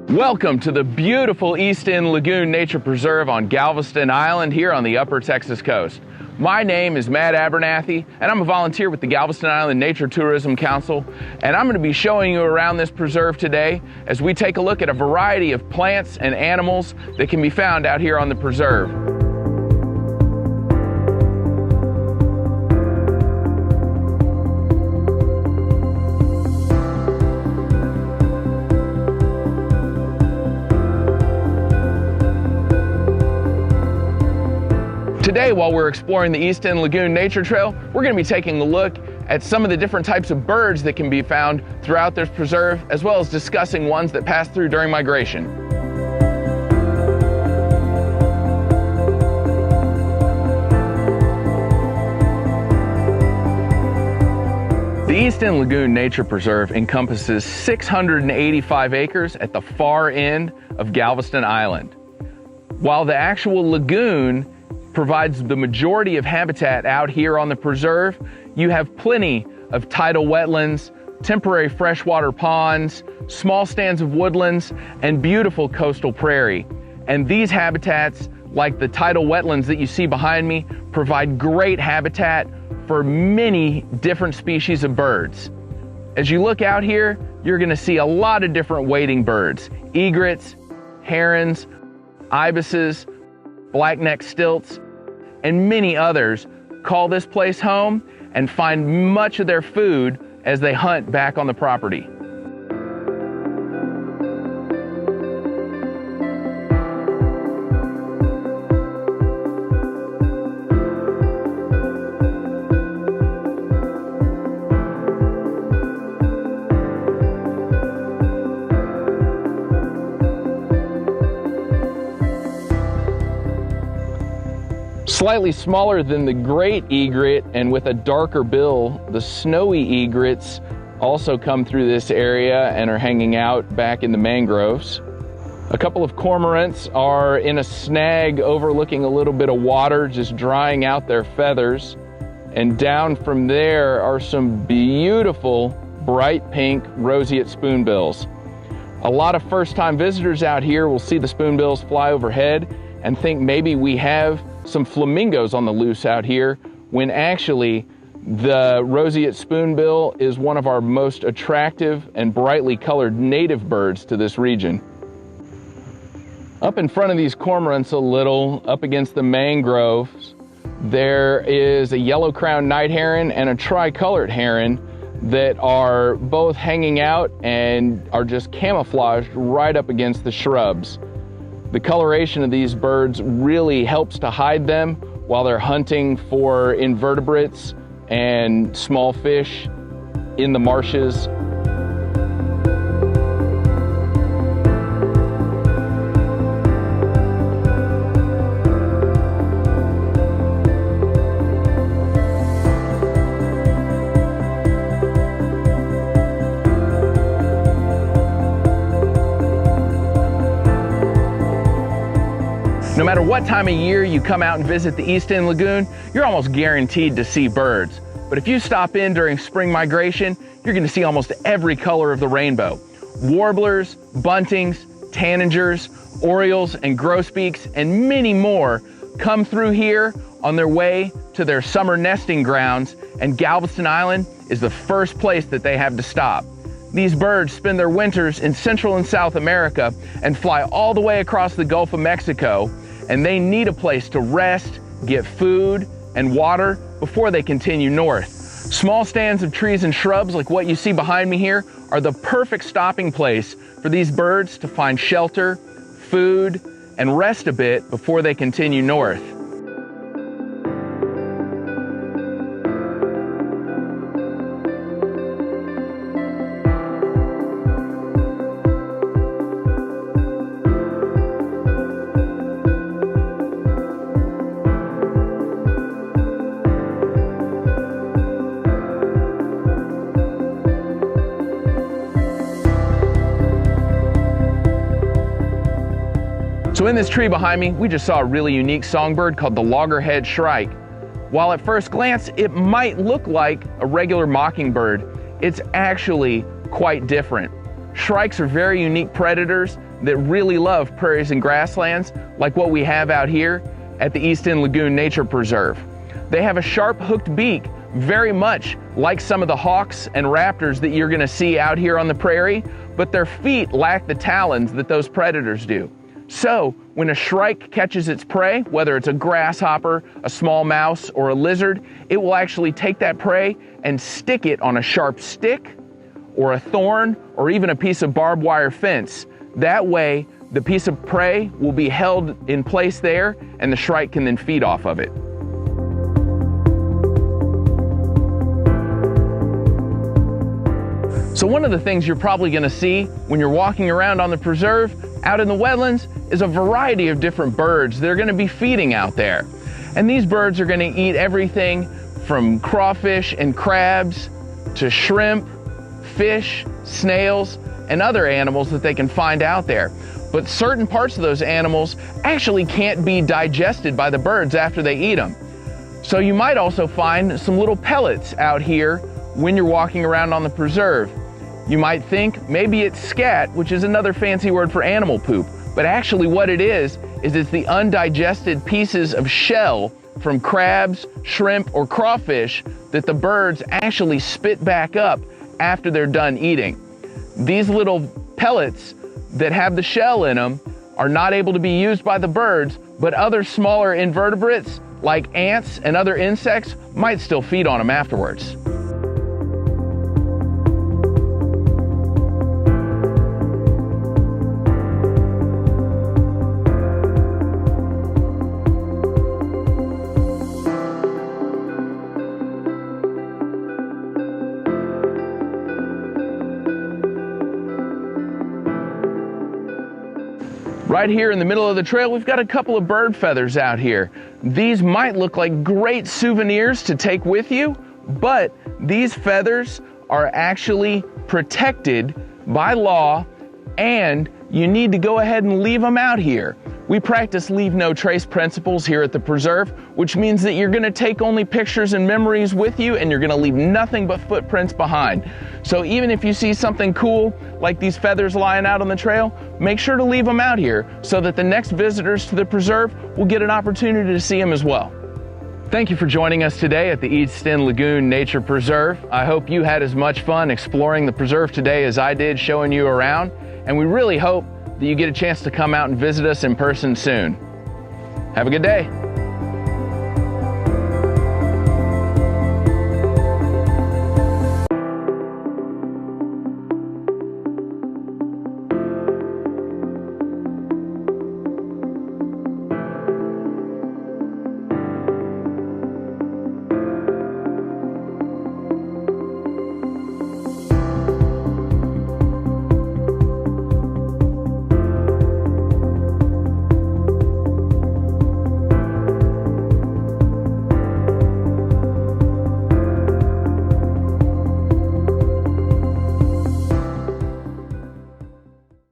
Welcome to the beautiful East End Lagoon Nature Preserve on Galveston Island here on the Upper Texas coast. My name is Matt Abernathy, and I'm a volunteer with the Galveston Island Nature Tourism Council, and I'm going to be showing you around this preserve today as we take a look at a variety of plants and animals that can be found out here on the preserve. Today, while we're exploring the East End Lagoon Nature Trail, we're going to be taking a look at some of the different types of birds that can be found throughout this preserve, as well as discussing ones that pass through during migration. The East End Lagoon Nature Preserve encompasses 685 acres at the far end of Galveston Island. While the actual lagoon provides the majority of habitat out here on the preserve, you have plenty of tidal wetlands, temporary freshwater ponds, small stands of woodlands, and beautiful coastal prairie. And these habitats, like the tidal wetlands that you see behind me, provide great habitat for many different species of birds. As you look out here, you're going to see a lot of different wading birds: egrets, herons, ibises, black-necked stilts, and many others call this place home and find much of their food as they hunt back on the property. Slightly smaller than the great egret and with a darker bill, the snowy egrets also come through this area and are hanging out back in the mangroves. A couple of cormorants are in a snag overlooking a little bit of water, just drying out their feathers. And down from there are some beautiful bright pink roseate spoonbills. A lot of first-time visitors out here will see the spoonbills fly overhead and think maybe we have some flamingos on the loose out here, when actually the roseate spoonbill is one of our most attractive and brightly colored native birds to this region. Up in front of these cormorants a little, up against the mangroves, there is a yellow-crowned night heron and a tricolored heron that are both hanging out and are just camouflaged right up against the shrubs. The coloration of these birds really helps to hide them while they're hunting for invertebrates and small fish in the marshes. No matter what time of year you come out and visit the East End Lagoon, you're almost guaranteed to see birds. But if you stop in during spring migration, you're going to see almost every color of the rainbow. Warblers, buntings, tanagers, orioles, and grosbeaks, and many more come through here on their way to their summer nesting grounds, and Galveston Island is the first place that they have to stop. These birds spend their winters in Central and South America and fly all the way across the Gulf of Mexico, and they need a place to rest, get food and water before they continue north. Small stands of trees and shrubs like what you see behind me here are the perfect stopping place for these birds to find shelter, food, and rest a bit before they continue north. So in this tree behind me, we just saw a really unique songbird called the loggerhead shrike. While at first glance, it might look like a regular mockingbird, it's actually quite different. Shrikes are very unique predators that really love prairies and grasslands like what we have out here at the East End Lagoon Nature Preserve. They have a sharp hooked beak, very much like some of the hawks and raptors that you're gonna see out here on the prairie, but their feet lack the talons that those predators do. So when a shrike catches its prey, whether it's a grasshopper, a small mouse, or a lizard, it will actually take that prey and stick it on a sharp stick or a thorn or even a piece of barbed wire fence. That way, the piece of prey will be held in place there and the shrike can then feed off of it. So one of the things you're probably gonna see when you're walking around on the preserve out in the wetlands is a variety of different birds that are gonna be feeding out there. And these birds are gonna eat everything from crawfish and crabs to shrimp, fish, snails, and other animals that they can find out there. But certain parts of those animals actually can't be digested by the birds after they eat them. So you might also find some little pellets out here when you're walking around on the preserve. You might think maybe it's scat, which is another fancy word for animal poop, but actually what it is it's the undigested pieces of shell from crabs, shrimp, or crawfish that the birds actually spit back up after they're done eating. These little pellets that have the shell in them are not able to be used by the birds, but other smaller invertebrates like ants and other insects might still feed on them afterwards. Right here in the middle of the trail, we've got a couple of bird feathers out here. These might look like great souvenirs to take with you, but these feathers are actually protected by law, and you need to go ahead and leave them out here. We practice leave no trace principles here at the preserve, which means that you're gonna take only pictures and memories with you, and you're gonna leave nothing but footprints behind. So even if you see something cool, like these feathers lying out on the trail, make sure to leave them out here so that the next visitors to the preserve will get an opportunity to see them as well. Thank you for joining us today at the East End Lagoon Nature Preserve. I hope you had as much fun exploring the preserve today as I did showing you around, and we really hope that you get a chance to come out and visit us in person soon. Have a good day.